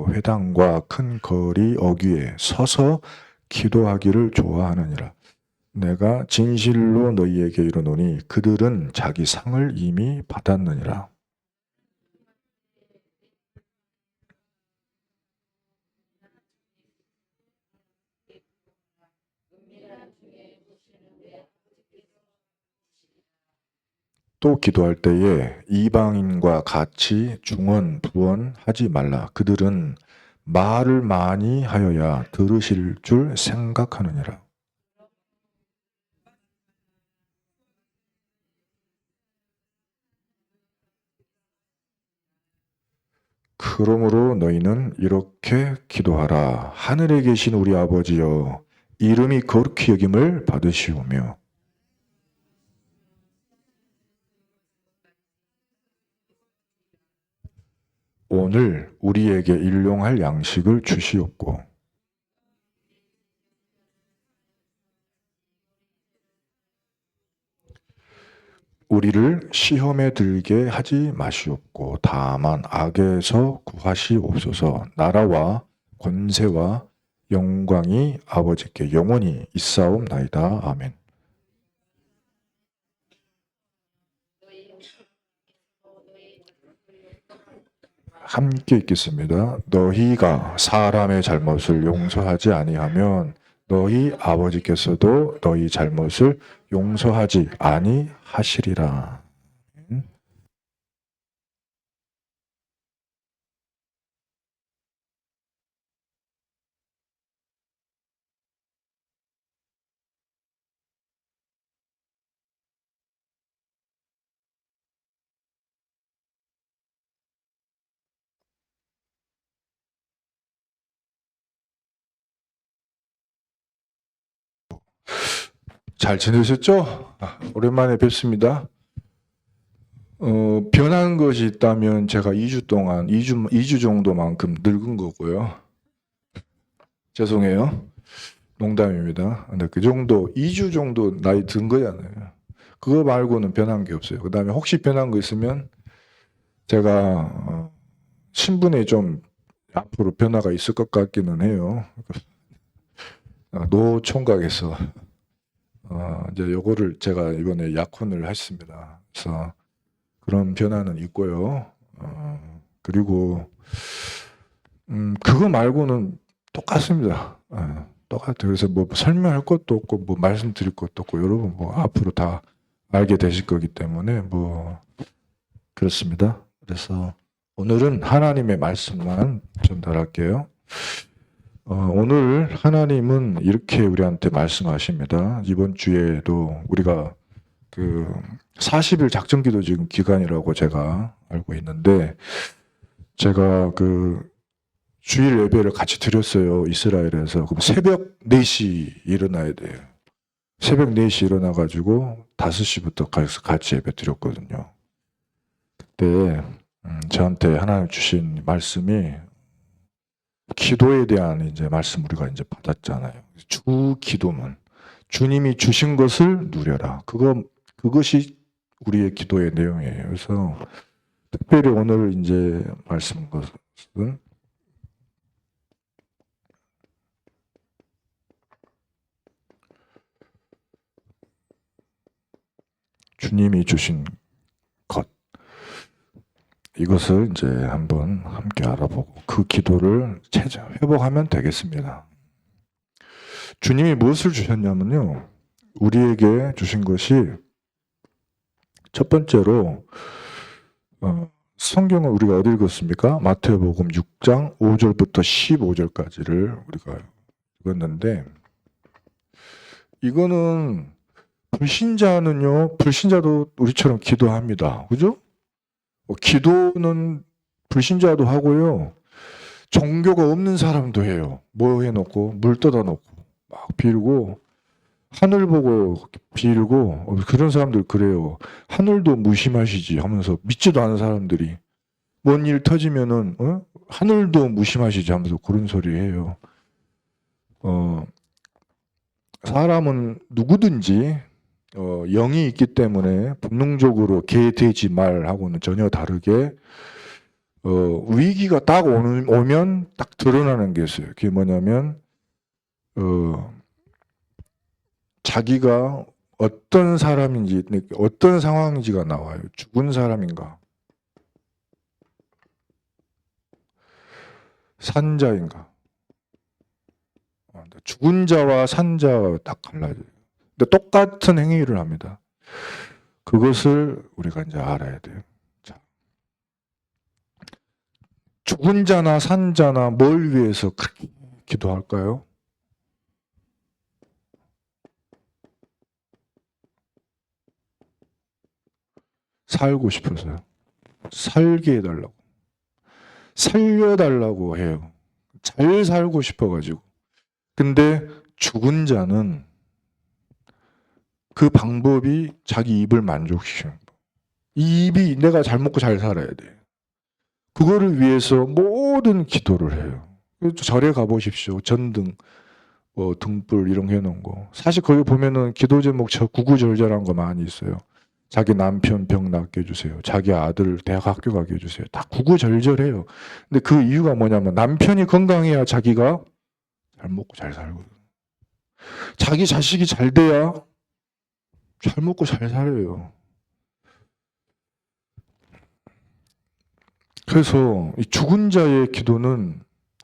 아니하고 회당과 큰 거리 어귀에 서서 기도하기를 좋아하느니라. 내가 진실로 너희에게 이르노니 그들은 자기 상을 이미 받았느니라. 또 기도할 때에 이방인과 같이 중언 부언하지 말라. 그들은 말을 많이 하여야 들으실 줄 생각하느니라. 그러므로 너희는 이렇게 기도하라. 하늘에 계신 우리 아버지여, 이름이 거룩히 여김을 받으시오며 오늘 우리에게 일용할 양식을 주시옵고 우리를 시험에 들게 하지 마시옵고 다만 악에서 구하시옵소서. 나라와 권세와 영광이 아버지께 영원히 있사옵나이다. 아멘. 함께 읽겠습니다. 너희가 사람의 잘못을 용서하지 아니하면 너희 아버지께서도 너희 잘못을 용서하지 아니하시리라. 잘 지내셨죠? 오랜만에 뵙습니다. 변한 것이 있다면 제가 2주 동안, 2주 정도만큼 늙은 거고요. 죄송해요. 농담입니다. 근데 그 정도, 2주 정도 나이 든 거잖아요. 그거 말고는 변한 게 없어요. 그 다음에 혹시 변한 거 있으면 제가 신분에 좀 앞으로 변화가 있을 것 같기는 해요. 노총각에서 이제 요거를 제가 이번에 약혼을 했습니다. 그래서 그런 변화는 있고요. 그리고 그거 말고는 똑같습니다. 똑같아요. 그래서 뭐 설명할 것도 없고 뭐 말씀드릴 것도 없고 여러분 뭐 앞으로 다 알게 되실 거기 때문에 뭐 그렇습니다. 그래서 오늘은 하나님의 말씀만 전달할게요. 오늘 하나님은 이렇게 우리한테 말씀하십니다. 이번 주에도 우리가 그 40일 작전기도 지금 기간이라고 제가 알고 있는데 제가 그 주일 예배를 같이 드렸어요. 이스라엘에서. 그럼 새벽 4시 일어나야 돼요. 새벽 4시 일어나가지고 5시부터 가서 같이 예배 드렸거든요. 그때 저한테 하나님 주신 말씀이 기도에 대한 이제 말씀 우리가 이제 받았잖아요. 주 기도문. 주님이 주신 것을 누려라. 그것이 우리의 기도의 내용이에요. 그래서 특별히 오늘 이제 말씀 것은 주님이 주신 것. 이것을 이제 한번 함께 알아보고 그 기도를 회복하면 되겠습니다. 주님이 무엇을 주셨냐면요. 우리에게 주신 것이 첫 번째로 성경을 우리가 어디 읽었습니까? 마태복음 6장 5절부터 15절까지를 우리가 읽었는데 이거는 불신자도 우리처럼 기도합니다. 그죠? 기도는 불신자도 하고요. 종교가 없는 사람도 해요. 뭐 해놓고 물 떠다 놓고 막 빌고 하늘 보고 빌고 그런 사람들 그래요. 하늘도 무심하시지 하면서 믿지도 않은 사람들이 뭔 일 터지면은 하늘도 무심하시지 하면서 그런 소리 해요. 사람은 누구든지 영이 있기 때문에 본능적으로 개, 돼지, 말하고는 전혀 다르게 위기가 딱 오면 딱 드러나는 게 있어요. 그게 뭐냐면 자기가 어떤 사람인지, 어떤 상황인지가 나와요. 죽은 사람인가, 산자인가. 죽은 자와 산자가 딱 갈라져요. 근데 똑같은 행위를 합니다. 그것을 우리가 이제 알아야 돼요. 자, 죽은 자나 산자나 뭘 위해서 그렇게 기도할까요? 살고 싶어서요. 살게 해달라고. 살려달라고 해요. 잘 살고 싶어가지고. 근데 죽은 자는 그 방법이 자기 입을 만족시키는 거. 이 입이 내가 잘 먹고 잘 살아야 돼. 그거를 위해서 모든 기도를 해요. 절에 가보십시오. 전등, 뭐 등불 이런 거 해놓은 거. 사실 거기 보면은 기도 제목 구구절절한 거 많이 있어요. 자기 남편 병 낫게 해주세요. 자기 아들 대학 학교 가게 해주세요. 다 구구절절해요. 근데 그 이유가 뭐냐면 남편이 건강해야 자기가 잘 먹고 잘 살고, 자기 자식이 잘 돼야 잘 먹고 잘 살아요. 그래서 이 죽은 자의 기도는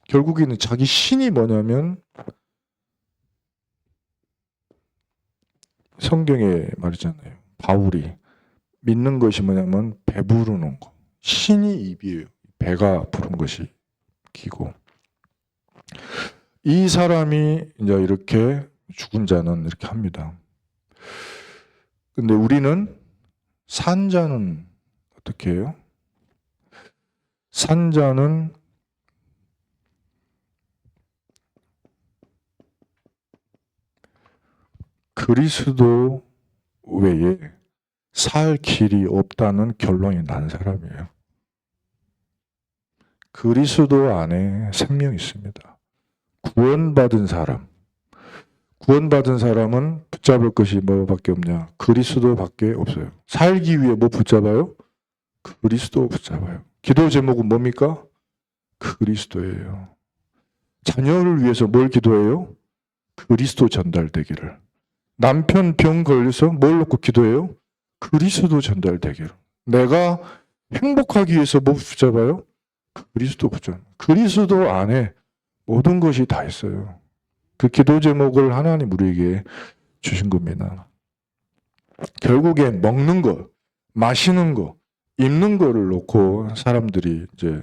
결국에는 자기 신이 뭐냐면 성경에 말이잖아요. 바울이 믿는 것이 뭐냐면 배부르는 거. 신이 입이에요. 배가 부른 것이 기고. 이 사람이 이제 이렇게 죽은 자는 이렇게 합니다. 근데 우리는 산자는 어떻게 해요? 산자는 그리스도 외에 살 길이 없다는 결론이 난 사람이에요. 그리스도 안에 생명이 있습니다. 구원받은 사람. 구원받은 사람은 붙잡을 것이 뭐밖에 없냐? 그리스도밖에 없어요. 살기 위해 뭐 붙잡아요? 그리스도 붙잡아요. 기도 제목은 뭡니까? 그리스도예요. 자녀를 위해서 뭘 기도해요? 그리스도 전달되기를. 남편 병 걸려서 뭘 놓고 기도해요? 그리스도 전달되기를. 내가 행복하기 위해서 뭐 붙잡아요? 그리스도 붙잡아요. 그리스도 안에 모든 것이 다 있어요. 그 기도 제목을 하나님 우리에게 주신 겁니다. 결국에 먹는 것, 마시는 것, 입는 거를 놓고 사람들이 이제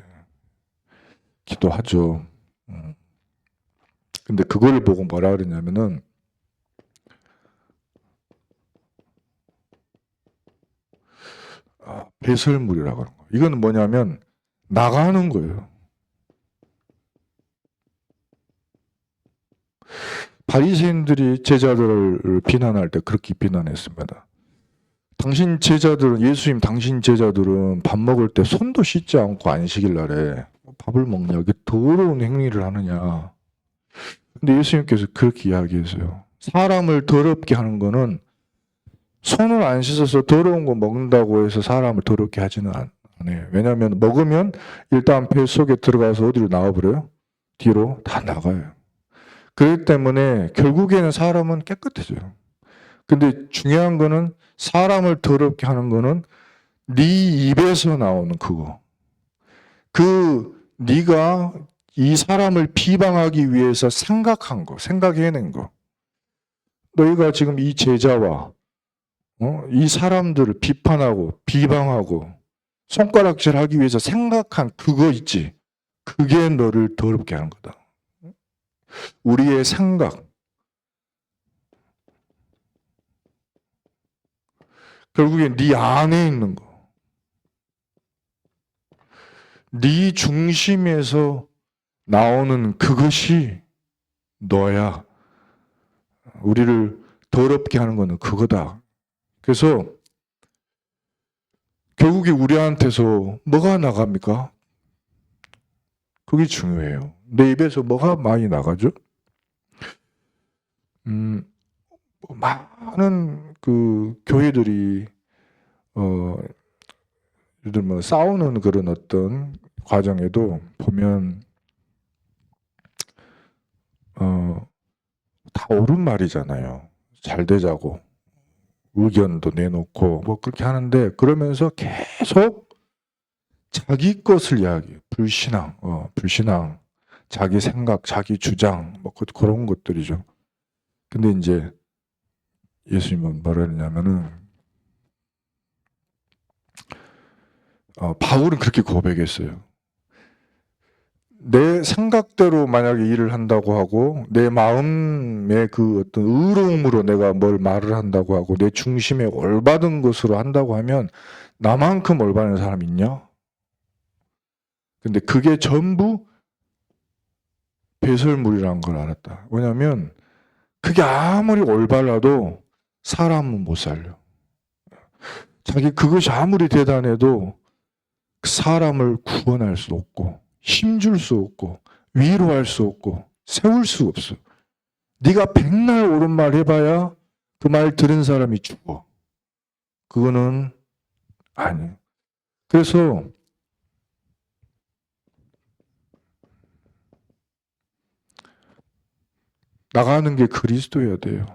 기도하죠. 근데 그걸 보고 뭐라 그러냐면은 배설물이라고 하는 거예요. 이건 뭐냐면 나가는 거예요. 바리새인들이 제자들을 비난할 때 그렇게 비난했습니다. 당신 제자들은, 예수님 당신 제자들은 밥 먹을 때 손도 씻지 않고 안식일 날에 밥을 먹냐, 이게 더러운 행위를 하느냐. 근데 예수님께서 그렇게 이야기했어요. 사람을 더럽게 하는 거는 손을 안 씻어서 더러운 거 먹는다고 해서 사람을 더럽게 하지는 않아요. 왜냐하면 먹으면 일단 배 속에 들어가서 어디로 나와버려요? 뒤로 다 나가요. 그렇기 때문에 결국에는 사람은 깨끗해져요. 근데 중요한 거는 사람을 더럽게 하는 거는 네 입에서 나오는 그거. 네가 이 사람을 비방하기 위해서 생각한 거, 생각해낸 거. 너희가 지금 이 제자와 이 사람들을 비판하고 비방하고 손가락질하기 위해서 생각한 그거 있지. 그게 너를 더럽게 하는 거다. 우리의 생각. 결국에 네 안에 있는 거. 네 중심에서 나오는 그것이 너야. 우리를 더럽게 하는 거는 그거다. 그래서 결국에 우리한테서 뭐가 나갑니까? 그게 중요해요. 내 입에서 뭐가 많이 나가죠? 많은 그 교회들이 예를 들면 뭐 싸우는 그런 어떤 과정에도 보면 다 옳은 말이잖아요. 잘 되자고 의견도 내놓고 뭐 그렇게 하는데 그러면서 계속 자기 것을 이야기해요. 불신앙, 자기 생각, 자기 주장 뭐 그런 것들이죠. 근데 이제 예수님은 뭐라 했냐면은 바울은 그렇게 고백했어요. 내 생각대로 만약에 일을 한다고 하고 내 마음의 그 어떤 의로움으로 내가 뭘 말을 한다고 하고 내 중심에 올바른 것으로 한다고 하면 나만큼 올바른 사람 있냐? 근데 그게 전부 배설물이라는 걸 알았다. 왜냐하면 그게 아무리 올바라도 사람은 못 살려. 자기 그것이 아무리 대단해도 사람을 구원할 수 없고 힘줄 수 없고 위로할 수 없고 세울 수 없어. 네가 백날 옳은 말 해봐야 그 말 들은 사람이 죽어. 그거는 아니에요. 그래서 나가는 게 그리스도여야 돼요.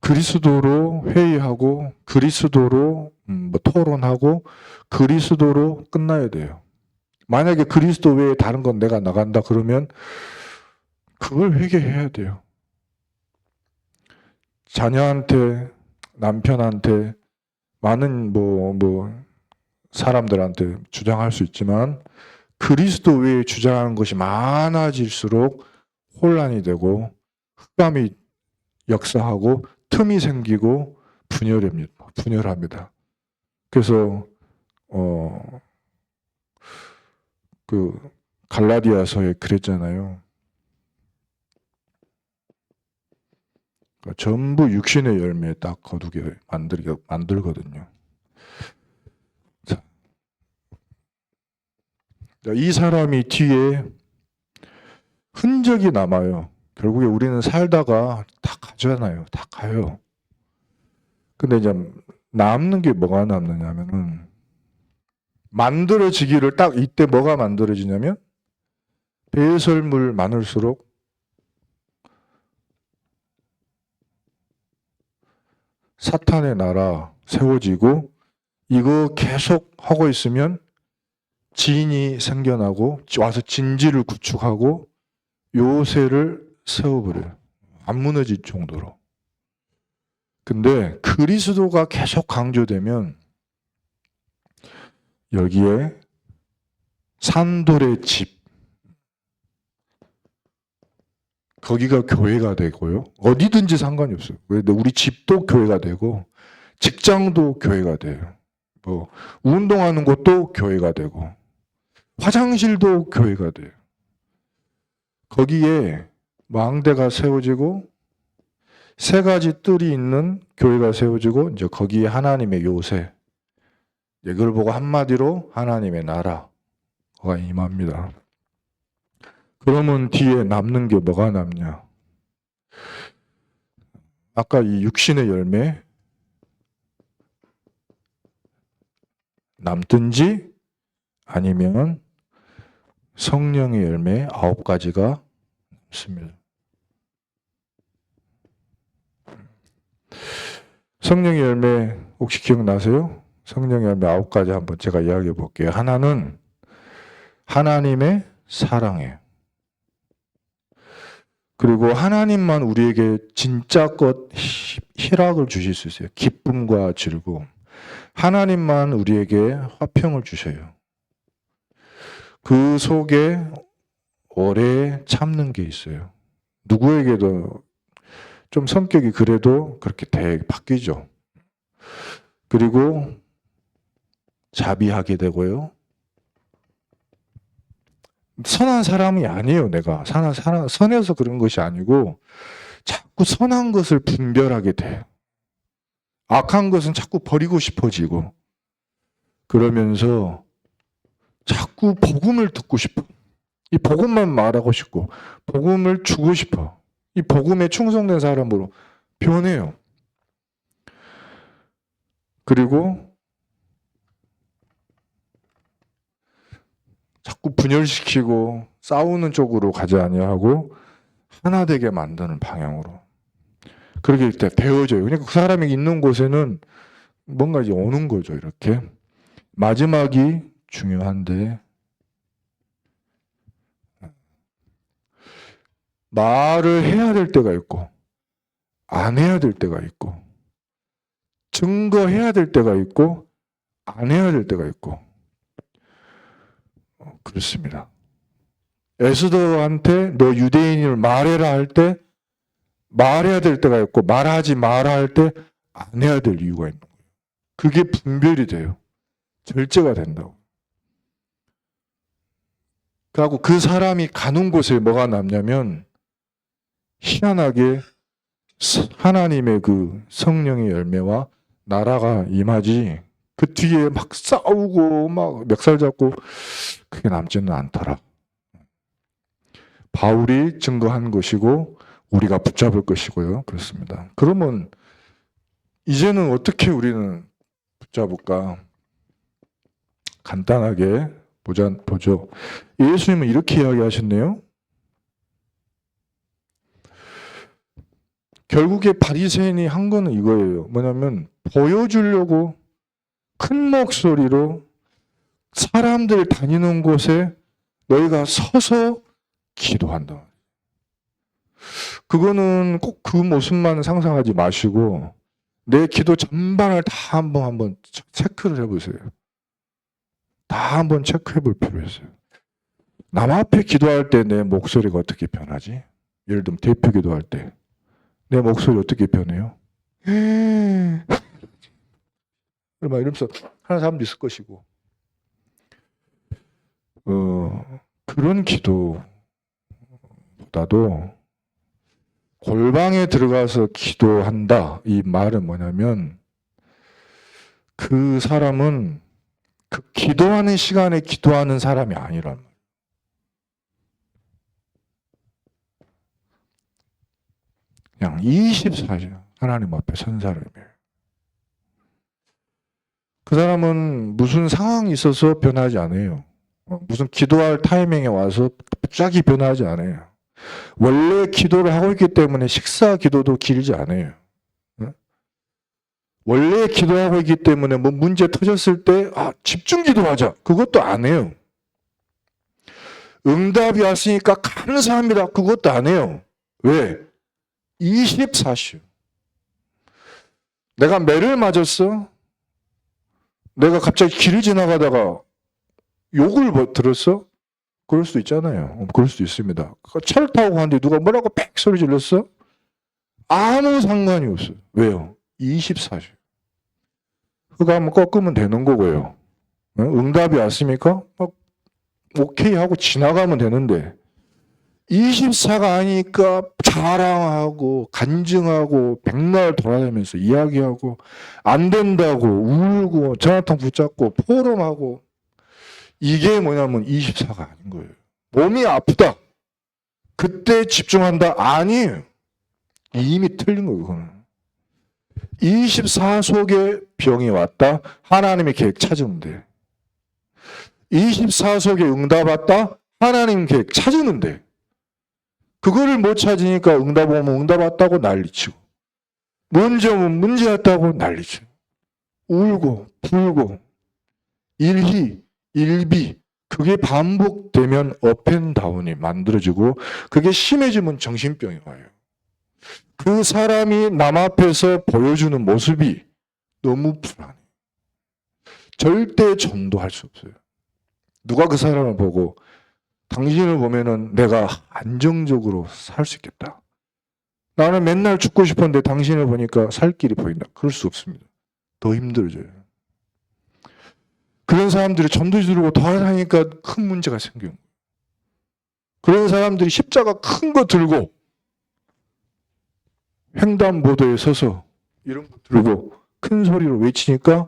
그리스도로 회의하고 그리스도로 뭐 토론하고 그리스도로 끝나야 돼요. 만약에 그리스도 외에 다른 건 내가 나간다 그러면 그걸 회개해야 돼요. 자녀한테, 남편한테, 많은 사람들한테 주장할 수 있지만 그리스도 외에 주장하는 것이 많아질수록 혼란이 되고 흑암이 역사하고 틈이 생기고 분열합니다. 그래서 그 갈라디아서에 그랬잖아요. 그러니까 전부 육신의 열매에 딱 거두게 만들거든요. 자, 이 사람이 뒤에 흔적이 남아요. 결국에 우리는 살다가 다 가잖아요. 다 가요. 근데 이제 남는 게 뭐가 남느냐면은 만들어지기를 딱 이때 뭐가 만들어지냐면 배설물 많을수록 사탄의 나라 세워지고 이거 계속 하고 있으면 진이 생겨나고 와서 진지를 구축하고 요새를 세워버려요. 안 무너질 정도로. 근데 그리스도가 계속 강조되면 여기에 산돌의 집 거기가 교회가 되고요. 어디든지 상관이 없어요. 근데 우리 집도 교회가 되고 직장도 교회가 돼요. 뭐 운동하는 곳도 교회가 되고 화장실도 교회가 돼요. 거기에 망대가 세워지고 세 가지 뜰이 있는 교회가 세워지고 이제 거기에 하나님의 요새 이걸 보고 한마디로 하나님의 나라가 임합니다. 그러면 뒤에 남는 게 뭐가 남냐? 아까 이 육신의 열매 남든지 아니면 성령의 열매 9가지가 남습니다. 성령의 열매 혹시 기억나세요? 성령의 열매 9가지 한번 제가 이야기해 볼게요. 하나는 하나님의 사랑이에요. 그리고 하나님만 우리에게 진짜 것 희락을 주실 수 있어요. 기쁨과 즐거움. 하나님만 우리에게 화평을 주셔요. 그 속에 오래 참는 게 있어요. 누구에게도 좀 성격이 그래도 그렇게 바뀌죠. 그리고 자비하게 되고요. 선한 사람이 아니에요, 내가. 선해서 그런 것이 아니고 자꾸 선한 것을 분별하게 돼요. 악한 것은 자꾸 버리고 싶어지고 그러면서 자꾸 복음을 듣고 싶어. 이 복음만 말하고 싶고 복음을 주고 싶어. 이 복음에 충성된 사람으로 변해요. 그리고 자꾸 분열시키고 싸우는 쪽으로 가지 아니하고 하나 되게 만드는 방향으로 그렇게 되어져요. 그러니까 그 사람이 있는 곳에는 뭔가 이제 오는 거죠. 이렇게 마지막이 중요한데 말을 해야 될 때가 있고 안 해야 될 때가 있고 증거해야 될 때가 있고 안 해야 될 때가 있고 그렇습니다. 에스더한테 너 유대인을 말해라 할 때 말해야 될 때가 있고 말하지 마라 할 때 안 해야 될 이유가 있는 거예요. 그게 분별이 돼요. 절제가 된다고. 그리고 그 사람이 가는 곳에 뭐가 남냐면 희한하게 하나님의 그 성령의 열매와 나라가 임하지 그 뒤에 막 싸우고 막 멱살 잡고 그게 남지는 않더라. 바울이 증거한 것이고 우리가 붙잡을 것이고요. 그렇습니다. 그러면 이제는 어떻게 우리는 붙잡을까? 간단하게 보죠. 예수님은 이렇게 이야기하셨네요. 결국에 바리새인이 한 거는 이거예요. 뭐냐면 보여주려고 큰 목소리로 사람들 다니는 곳에 너희가 서서 기도한다. 그거는 꼭 그 모습만 상상하지 마시고 내 기도 전반을 다 한번 체크를 해보세요. 다 한번 체크해 볼 필요 있어요. 남 앞에 기도할 때 내 목소리가 어떻게 변하지? 예를 들면 대표 기도할 때 내 목소리 어떻게 변해요? 막 이러면서 하는 사람도 있을 것이고 그런 기도보다도 골방에 들어가서 기도한다. 이 말은 뭐냐면 그 사람은 그 기도하는 시간에 기도하는 사람이 아니란 말이에요. 그냥 24시간 하나님 앞에 선 사람이에요. 그 사람은 무슨 상황이 있어서 변하지 않아요. 무슨 기도할 타이밍에 와서 갑자기 변하지 않아요. 원래 기도를 하고 있기 때문에 식사 기도도 길지 않아요. 원래 기도하고 있기 때문에 뭐 문제 터졌을 때 집중 기도하자. 그것도 안 해요. 응답이 왔으니까 감사합니다. 그것도 안 해요. 왜? 24시요. 내가 매를 맞았어? 내가 갑자기 길을 지나가다가 욕을 들었어? 그럴 수도 있잖아요. 그럴 수도 있습니다. 차를 타고 가는데 누가 뭐라고 빽 소리 질렀어? 아무 상관이 없어요. 왜요? 24시. 그거 한번 꺾으면 되는 거고요. 응답이 왔습니까? 막 오케이 하고 지나가면 되는데 24가 아니까 자랑하고 간증하고 백날 돌아다니면서 이야기하고 안 된다고 울고 전화통 붙잡고 포럼하고 이게 뭐냐면 24가 아닌 거예요. 몸이 아프다. 그때 집중한다. 아니에요. 이미 틀린 거예요. 그거는. 24 속에 병이 왔다. 하나님의 계획 찾으면 돼. 24 속에 응답 왔다. 하나님 계획 찾으면 돼. 그거를 못 찾으니까 응답 오면 응답 왔다고 난리치고 문제 오면 문제 왔다고 난리치고 울고 불고 일희 일비 그게 반복되면 업앤다운이 만들어지고 그게 심해지면 정신병이 와요. 그 사람이 남 앞에서 보여주는 모습이 너무 불안해. 절대 전도할 수 없어요. 누가 그 사람을 보고 당신을 보면은 내가 안정적으로 살 수 있겠다. 나는 맨날 죽고 싶었는데 당신을 보니까 살 길이 보인다. 그럴 수 없습니다. 더 힘들어져요. 그런 사람들이 전도지 들고 돌아다니니까 큰 문제가 생겨요. 그런 사람들이 십자가 큰 거 들고 횡단보도에 서서 이런 거 들고 큰 소리로 외치니까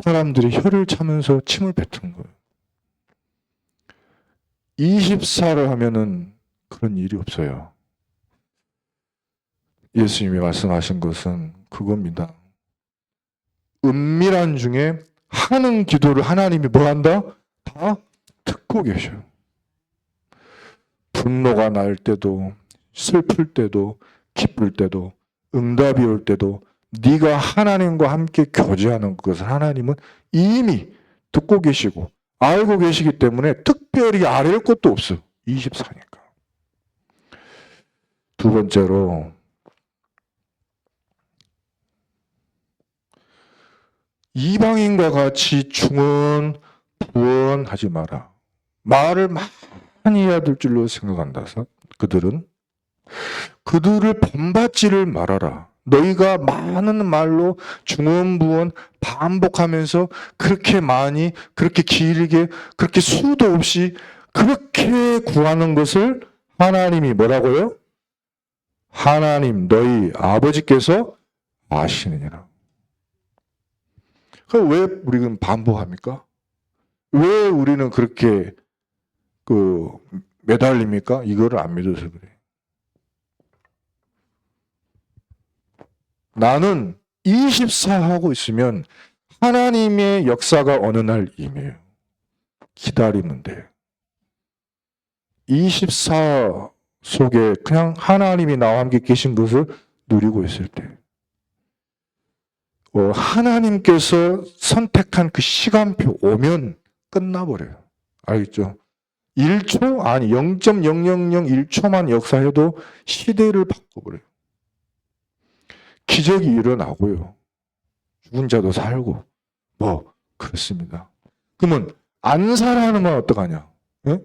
사람들이 혀를 차면서 침을 뱉는 거예요. 24를 하면은 그런 일이 없어요. 예수님이 말씀하신 것은 그겁니다. 은밀한 중에 하는 기도를 하나님이 뭐 한다? 다 듣고 듣고 계셔. 분노가 날 때도, 슬플 때도, 기쁠 때도, 응답이 올 때도 네가 하나님과 함께 교제하는 것을 하나님은 이미 듣고 계시고 알고 계시기 때문에 특별히 아뢰을 것도 없어. 24니까. 두 번째로 이방인과 같이 중언 부언하지 마라. 말을 많이 해야 될 줄로 생각한다서 그들을 본받지를 말아라. 너희가 많은 말로 중언부언 반복하면서 그렇게 많이 그렇게 길게 그렇게 수도 없이 그렇게 구하는 것을 하나님이 뭐라고요? 하나님 너희 아버지께서 아시느니라. 그럼 왜 우리는 반복합니까? 왜 우리는 그렇게 매달립니까? 이거를 안 믿어서 그래. 나는 24 하고 있으면 하나님의 역사가 어느 날 임해요. 기다리면 돼요. 24 속에 그냥 하나님이 나와 함께 계신 것을 누리고 있을 때 하나님께서 선택한 그 시간표 오면 끝나버려요. 알겠죠? 1초 아니 0.0001초만 역사해도 시대를 바꿔버려요. 기적이 일어나고요. 죽은 자도 살고 그렇습니다. 그러면 안 살아는 건 어떡하냐? 예?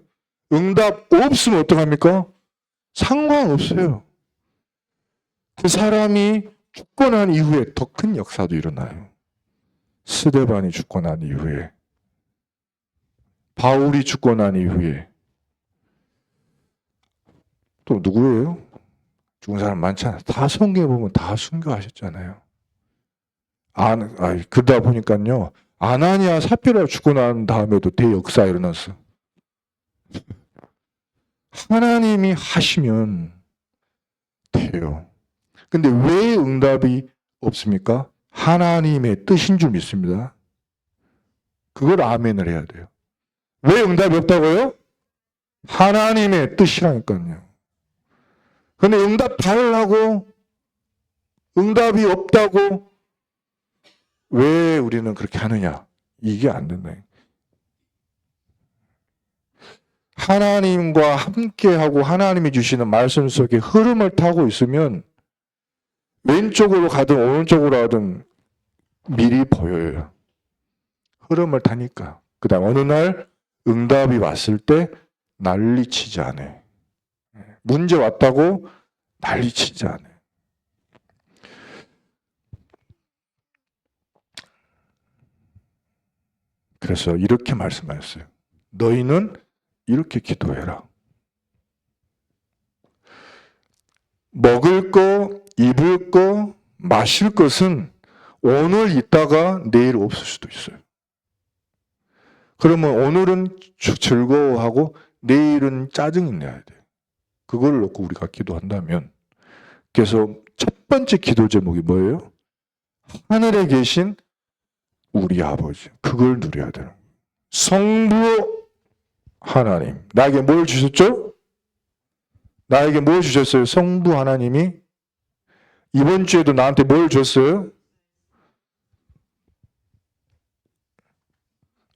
응답 없으면 어떡합니까? 상관없어요. 그 사람이 죽고 난 이후에 더 큰 역사도 일어나요. 스데반이 죽고 난 이후에, 바울이 죽고 난 이후에, 또 누구예요? 죽은 사람 많잖아요. 다 성경에 보면 다 순교하셨잖아요. 그러다 보니까요, 아나니아 삽비라 죽고 난 다음에도 대역사 일어났어. 하나님이 하시면 돼요. 근데 왜 응답이 없습니까? 하나님의 뜻인 줄 믿습니다. 그걸 아멘을 해야 돼요. 왜 응답이 없다고요? 하나님의 뜻이라니까요. 근데 응답 달라고 응답이 없다고 왜 우리는 그렇게 하느냐? 이게 안 된다. 하나님과 함께하고 하나님이 주시는 말씀 속에 흐름을 타고 있으면 왼쪽으로 가든 오른쪽으로 가든 미리 보여요. 흐름을 타니까. 그 다음 어느 날 응답이 왔을 때 난리치지 않아요. 문제 왔다고 난리치지 않아요. 그래서 이렇게 말씀하셨어요. 너희는 이렇게 기도해라. 먹을 거, 입을 거, 마실 것은 오늘 있다가 내일 없을 수도 있어요. 그러면 오늘은 즐거워하고 내일은 짜증이 나야 돼요. 그걸 놓고 우리가 기도한다면, 그래서 첫 번째 기도 제목이 뭐예요? 하늘에 계신 우리 아버지. 그걸 누려야 돼요. 성부 하나님. 나에게 뭘 주셨죠? 나에게 뭘 주셨어요? 성부 하나님이 이번 주에도 나한테 뭘 줬어요?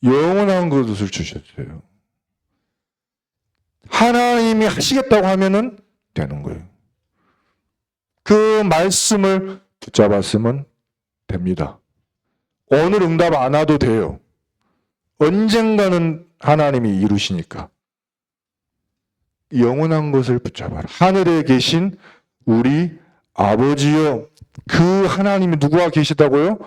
영원한 것을 주셨어요. 하나님이 하시겠다고 하면은 되는 거예요. 그 말씀을 붙잡았으면 됩니다. 오늘 응답 안 와도 돼요. 언젠가는 하나님이 이루시니까. 영원한 것을 붙잡아라. 하늘에 계신 우리 아버지요. 그 하나님이 누구와 계시다고요?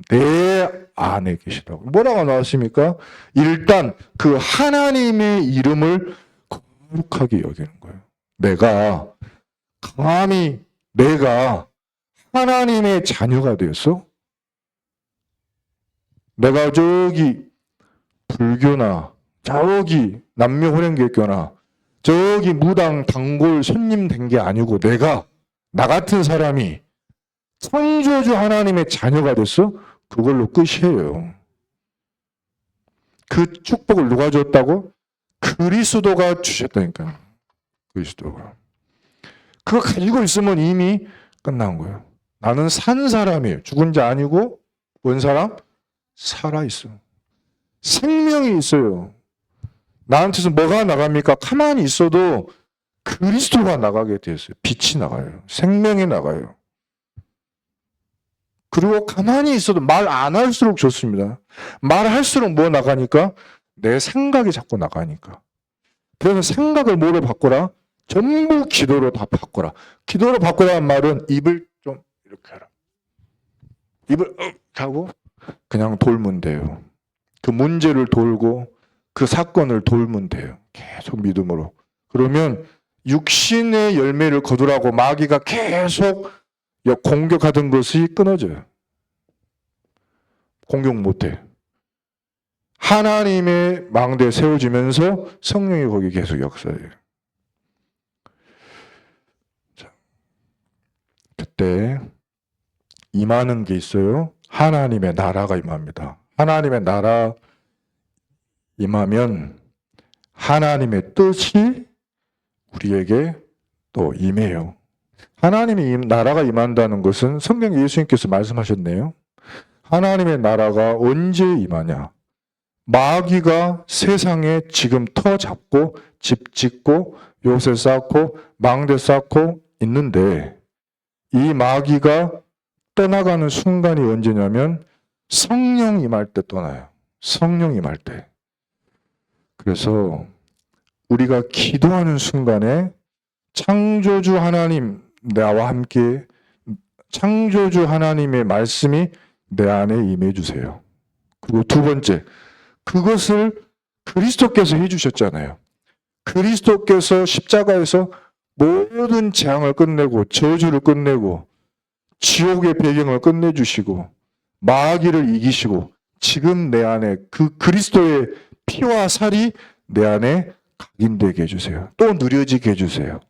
내 안에 계시다고. 뭐라고 나왔습니까? 일단 그 하나님의 이름을 거룩하게 여기는 거예요. 내가 감히 내가 하나님의 자녀가 되었어? 내가 저기 불교나 저기 남녀혼연계교나 저기 무당 단골 손님 된 게 아니고 내가 나 같은 사람이 창조주 하나님의 자녀가 됐어? 그걸로 끝이에요. 그 축복을 누가 줬다고? 그리스도가 주셨다니까요. 그리스도가. 그거 가지고 있으면 이미 끝난 거예요. 나는 산 사람이에요. 죽은 자 아니고 원 사람? 살아있어. 생명이 있어요. 나한테서 뭐가 나갑니까? 가만히 있어도 그리스도가 나가게 되었어요. 빛이 나가요. 생명이 나가요. 그리고 가만히 있어도 말 안 할수록 좋습니다. 말할수록 뭐 나가니까? 내 생각이 자꾸 나가니까. 그래서 생각을 뭐로 바꿔라? 전부 기도로 다 바꿔라. 기도로 바꾸라는 말은 입을 좀 이렇게 하라. 입을 하고 그냥 돌면 돼요. 그 문제를 돌고 그 사건을 돌면 돼요. 계속 믿음으로. 그러면 육신의 열매를 거두라고 마귀가 계속 공격하던 것이 끊어져요. 공격 못해. 하나님의 망대에 세워지면서 성령이 거기 계속 역사해요. 자, 그때 임하는 게 있어요. 하나님의 나라가 임합니다. 하나님의 나라 임하면 하나님의 뜻이 우리에게 또 임해요. 하나님의 나라가 임한다는 것은 성경 예수님께서 말씀하셨네요. 하나님의 나라가 언제 임하냐? 마귀가 세상에 지금 터 잡고 집 짓고 요새 쌓고 망대 쌓고 있는데 이 마귀가 떠나가는 순간이 언제냐면 성령 임할 때 떠나요. 성령 임할 때. 그래서 우리가 기도하는 순간에 창조주 하나님 나와 함께 창조주 하나님의 말씀이 내 안에 임해 주세요. 그리고 두 번째, 그것을 그리스도께서 해주셨잖아요. 그리스도께서 십자가에서 모든 재앙을 끝내고 저주를 끝내고 지옥의 배경을 끝내주시고 마귀를 이기시고 지금 내 안에 그 그리스도의 피와 살이 내 안에 각인되게 해주세요. 또 누려지게 해주세요.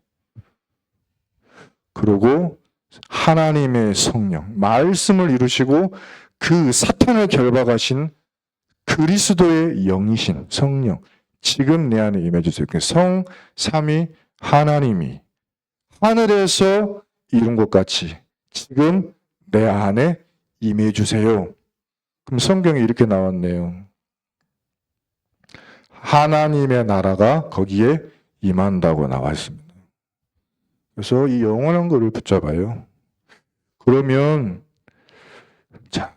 그리고 하나님의 성령, 말씀을 이루시고 그 사탄을 결박하신 그리스도의 영이신 성령, 지금 내 안에 임해주세요. 성, 삼위, 하나님이 하늘에서 이룬 것 같이 지금 내 안에 임해주세요. 그럼 성경에 이렇게 나왔네요. 하나님의 나라가 거기에 임한다고 나와 있습니다. 그래서 이 영원한 것을 붙잡아요. 그러면 자,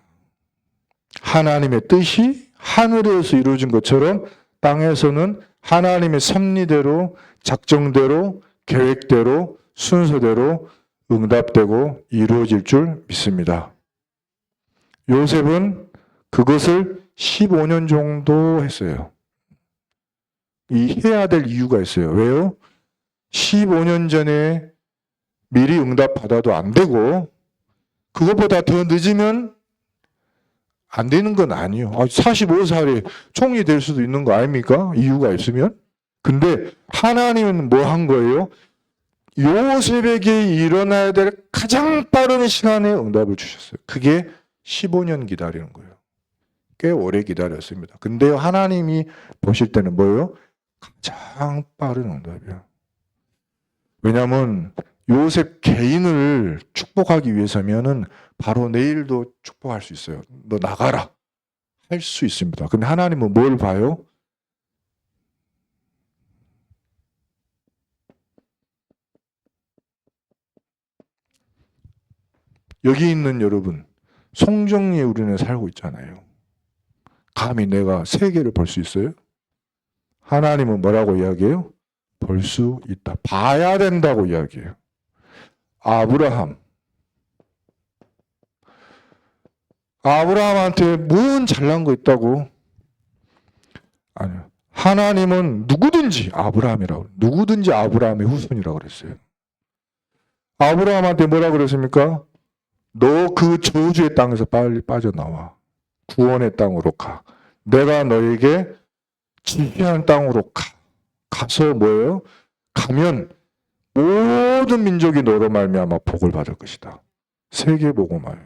하나님의 뜻이 하늘에서 이루어진 것처럼 땅에서는 하나님의 섭리대로 작정대로 계획대로 순서대로 응답되고 이루어질 줄 믿습니다. 요셉은 그것을 15년 정도 했어요. 해야 될 이유가 있어요. 왜요? 15년 전에 미리 응답받아도 안 되고 그것보다 더 늦으면 안 되는 건 아니에요. 45살에 총리 될 수도 있는 거 아닙니까? 이유가 있으면. 근데 하나님은 뭐 한 거예요? 요셉에게 일어나야 될 가장 빠른 시간에 응답을 주셨어요. 그게 15년 기다리는 거예요. 꽤 오래 기다렸습니다. 근데 하나님이 보실 때는 뭐예요? 가장 빠른 응답이에요. 왜냐하면 요셉 개인을 축복하기 위해서면은 바로 내일도 축복할 수 있어요. 너 나가라 할 수 있습니다. 근데 하나님은 뭘 봐요? 여기 있는 여러분, 송정리에 우리는 살고 있잖아요. 감히 내가 세계를 볼 수 있어요? 하나님은 뭐라고 이야기해요? 볼 수 있다. 봐야 된다고 이야기해요. 아브라함한테 뭔 잘난 거 있다고? 아니요. 하나님은 누구든지 아브라함이라고, 누구든지 아브라함의 후손이라고 그랬어요. 아브라함한테 뭐라고 그랬습니까? 너 그 저주의 땅에서 빨리 빠져나와. 구원의 땅으로 가. 내가 너에게 지시한 땅으로 가. 가서 뭐예요? 가면 모든 민족이 너로 말미암아 복을 받을 것이다. 세계 복음화예요.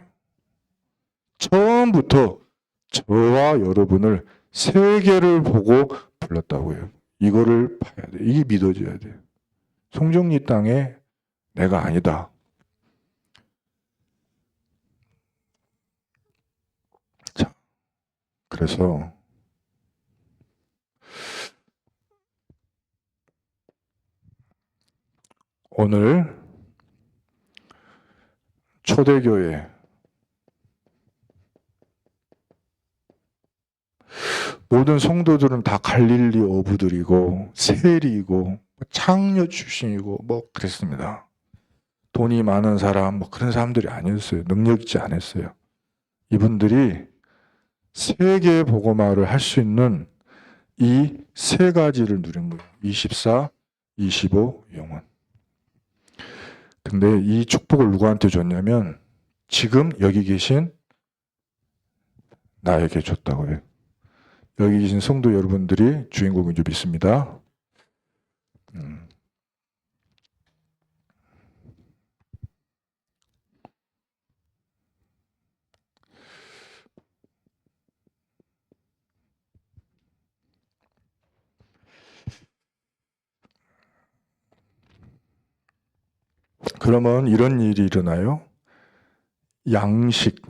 처음부터 저와 여러분을 세계를 보고 불렀다고요. 이거를 봐야 돼. 이게 믿어져야 돼. 송정리 땅에 내가 아니다. 자, 그래서 오늘 초대교회 모든 성도들은 다 갈릴리 어부들이고 세리이고 창녀 출신이고 뭐 그랬습니다. 돈이 많은 사람 뭐 그런 사람들이 아니었어요. 능력 있지 않았어요. 이분들이 세계 복음화를 할 수 있는 이 세 가지를 누린 거예요. 24, 25, 영원. 근데 이 축복을 누구한테 줬냐면 지금 여기 계신 나에게 줬다고 해요. 여기 계신 성도 여러분들이 주인공인 줄 믿습니다. 그러면 이런 일이 일어나요. 양식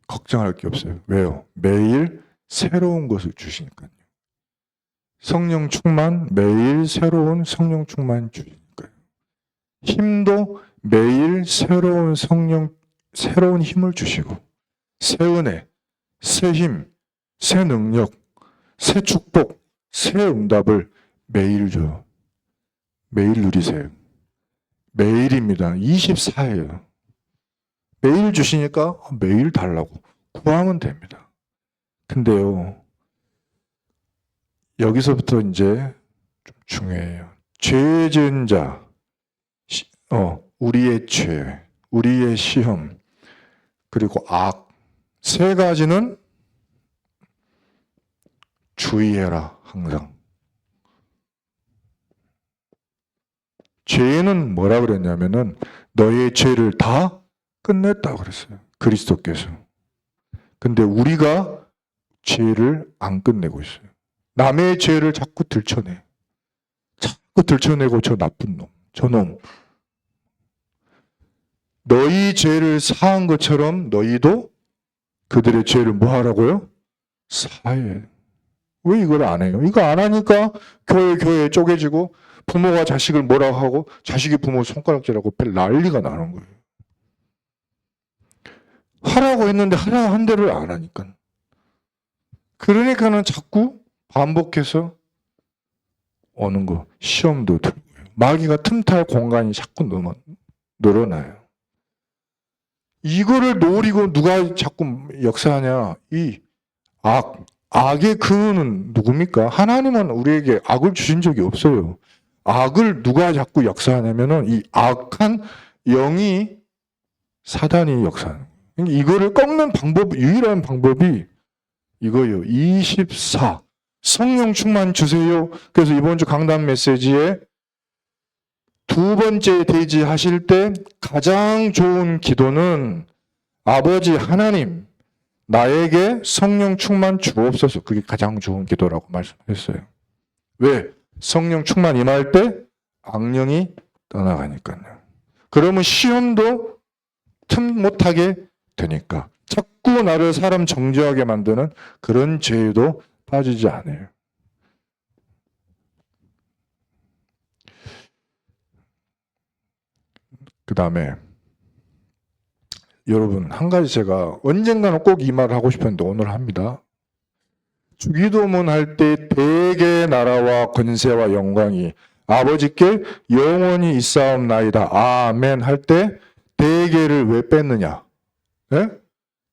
걱정할 게 없어요. 왜요? 매일 새로운 것을 주시니까요. 성령 충만, 매일 새로운 성령 충만 주시니까요. 힘도 매일 새로운 힘을 주시고, 새 은혜, 새 힘, 새 능력, 새 축복, 새 응답을 매일 줘요. 매일 누리세요. 매일입니다. 24예요. 매일 주시니까 매일 달라고 구하면 됩니다. 근데요, 여기서부터 이제 좀 중요해요. 죄 지은 자, 우리의 죄, 우리의 시험, 그리고 악, 세 가지는 주의해라, 항상. 죄는 뭐라 그랬냐면은 너의 죄를 다 끝냈다고 그랬어요. 그리스도께서. 근데 우리가 죄를 안 끝내고 있어요. 남의 죄를 자꾸 들춰내. 자꾸 들춰내고 저 나쁜 놈, 저놈. 너희 죄를 사한 것처럼 너희도 그들의 죄를 뭐 하라고요? 사해. 왜 이걸 안 해요? 이거 안 하니까 교회 쪼개지고 부모가 자식을 뭐라고 하고 자식이 부모 손가락질하고 난리가 나는 거예요. 하라고 했는데 하라고 한 대를 안 하니까. 그러니까는 자꾸 반복해서 오는 거. 시험도 들고요. 마귀가 틈탈 공간이 자꾸 늘어나요. 이거를 노리고 누가 자꾸 역사하냐. 이 악의 근원은 누굽니까? 하나님은 우리에게 악을 주신 적이 없어요. 악을 누가 자꾸 역사하냐면은 이 악한 영이 사단이 역사하는 거예요. 이거를 꺾는 유일한 방법이 이거예요. 24. 성령 충만 주세요. 그래서 이번 주 강단 메시지에 두 번째 대지하실 때 가장 좋은 기도는 아버지 하나님, 나에게 성령 충만 주옵소서. 그게 가장 좋은 기도라고 말씀했어요. 왜? 성령 충만 임할 때 악령이 떠나가니까요. 그러면 시험도 틈 못하게 되니까. 자꾸 나를 사람 정죄하게 만드는 그런 죄에도 빠지지 않아요. 그 다음에 여러분 한 가지 제가 언젠가는 꼭 이 말을 하고 싶었는데 오늘 합니다. 주기도문 할 때 대개 나라와 권세와 영광이 아버지께 영원히 있사옵나이다. 아멘 할 때 대개를 왜 뺐느냐? 네?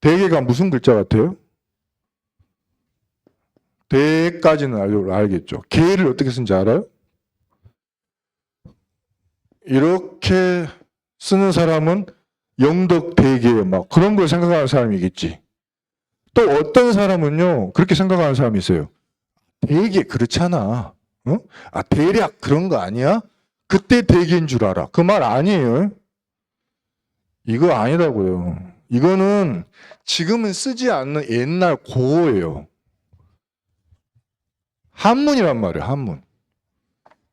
대개가 무슨 글자 같아요? 대까지는 알겠죠. 개를 어떻게 쓰는지 알아요? 이렇게 쓰는 사람은 영덕 대개 막 그런 걸 생각하는 사람이겠지. 또 어떤 사람은요 그렇게 생각하는 사람이 있어요. 대개 그렇잖아. 대략 그런 거 아니야? 그때 대개인 줄 알아. 그 말 아니에요. 이거 아니라고요. 이거는 지금은 쓰지 않는 옛날 고어예요. 한문이란 말이에요. 한문.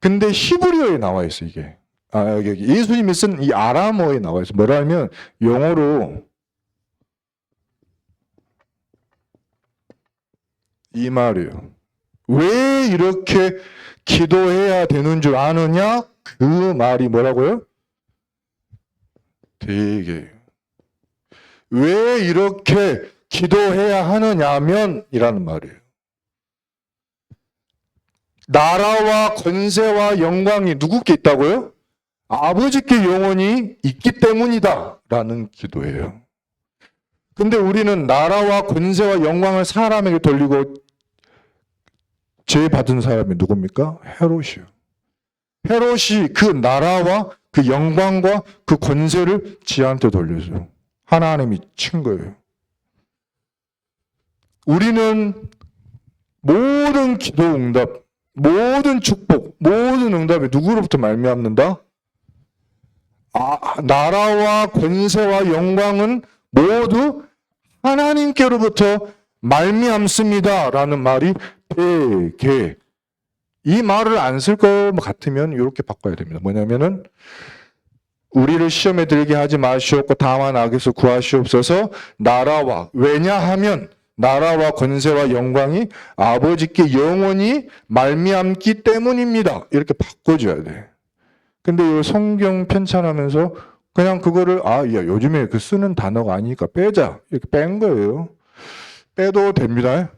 근데 히브리어에 나와 있어, 이게. 여기 예수님이 쓴 이 아람어에 나와 있어. 뭐라 하면 영어로 이 말이에요. 왜 이렇게 기도해야 되는 줄 아느냐? 그 말이 뭐라고요? 되게. 왜 이렇게 기도해야 하느냐면 이라는 말이에요. 나라와 권세와 영광이 누구께 있다고요? 아버지께 영원히 있기 때문이다 라는 기도예요. 근데 우리는 나라와 권세와 영광을 사람에게 돌리고 죄 받은 사람이 누굽니까? 헤롯이요. 헤롯이 그 나라와 그 영광과 그 권세를 지한테 돌려줘요. 하나님이 친 거예요. 우리는 모든 기도 응답, 모든 축복, 모든 응답이 누구로부터 말미암는다? 나라와 권세와 영광은 모두 하나님께로부터 말미암습니다 라는 말이 되게, 이 말을 안 쓸 것 같으면 이렇게 바꿔야 됩니다. 뭐냐면은 우리를 시험에 들게 하지 마시옵고 다만 악에서 구하시옵소서. 나라와, 왜냐하면 나라와 권세와 영광이 아버지께 영원히 말미암기 때문입니다. 이렇게 바꿔줘야 돼. 근데 이 성경 편찬하면서 그냥 그거를 요즘에 그 쓰는 단어가 아니니까 빼자 이렇게 뺀 거예요. 빼도 됩니다.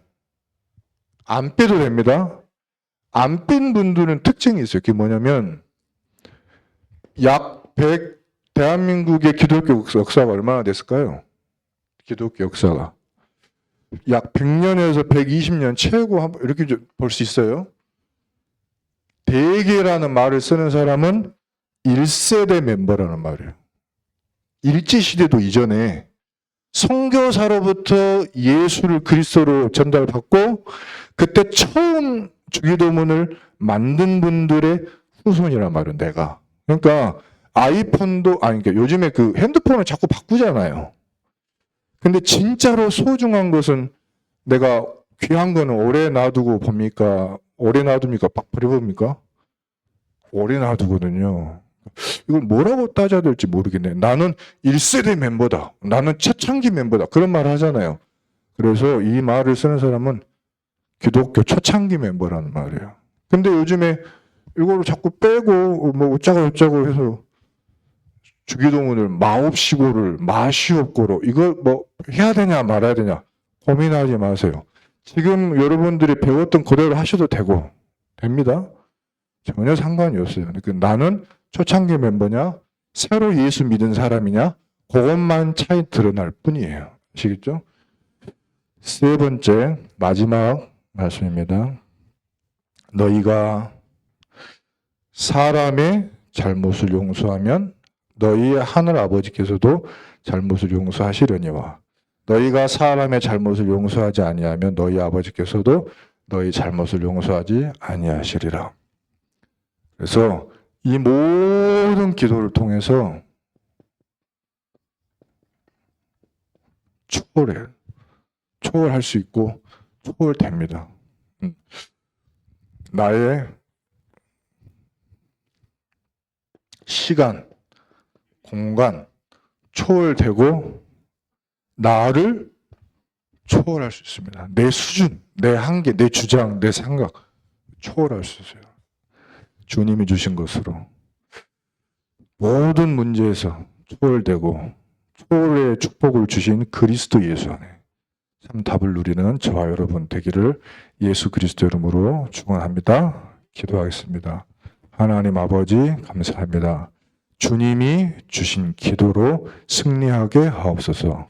안 빼도 됩니다. 안 뺀 분들은 특징이 있어요. 그게 뭐냐면 약 100, 대한민국의 기독교 역사가 얼마나 됐을까요? 기독교 역사가 약 100년에서 120년 최고 이렇게 볼 수 있어요. 대개라는 말을 쓰는 사람은 1세대 멤버라는 말이에요. 일제시대도 이전에 선교사로부터 예수를 그리스도로 전달받고 그때 처음 주기도문을 만든 분들의 후손이란 말이에요. 내가. 그러니까 아이폰도 그러니까 요즘에 그 핸드폰을 자꾸 바꾸잖아요. 근데 진짜로 소중한 것은 내가 귀한 거는 오래 놔두고 봅니까? 오래 놔둡니까? 막 버려봅니까? 오래 놔두거든요. 이걸 뭐라고 따져야 될지 모르겠네. 나는 1세대 멤버다. 나는 초창기 멤버다. 그런 말을 하잖아요. 그래서 이 말을 쓰는 사람은 기독교 초창기 멤버라는 말이에요. 근데 요즘에 이걸 자꾸 빼고 뭐 어쩌고 해서 주기도문을 마옵시고를 마시옵고로 이거 뭐 해야 되냐 말아야 되냐 고민하지 마세요. 지금 여러분들이 배웠던 그대로 하셔도 되고 됩니다. 전혀 상관이 없어요. 그러니까 나는 초창기 멤버냐 새로 예수 믿은 사람이냐 그것만 차이 드러날 뿐이에요. 아시겠죠? 세 번째 마지막 말씀입니다. 너희가 사람의 잘못을 용서하면 너희의 하늘 아버지께서도 잘못을 용서하시려니와 너희가 사람의 잘못을 용서하지 아니하면 너희 아버지께서도 너희 잘못을 용서하지 아니하시리라. 그래서 이 모든 기도를 통해서 초월할 수 있고 초월됩니다. 나의 시간, 공간 초월되고 나를 초월할 수 있습니다. 내 수준, 내 한계, 내 주장, 내 생각 초월할 수 있어요. 주님이 주신 것으로 모든 문제에서 초월되고 초월의 축복을 주신 그리스도 예수 안에 참 답을 누리는 저와 여러분 되기를 예수 그리스도 이름으로 축원합니다. 기도하겠습니다. 하나님 아버지 감사합니다. 주님이 주신 기도로 승리하게 하옵소서.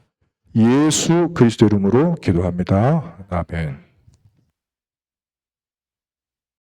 예수 그리스도 이름으로 기도합니다. 아멘.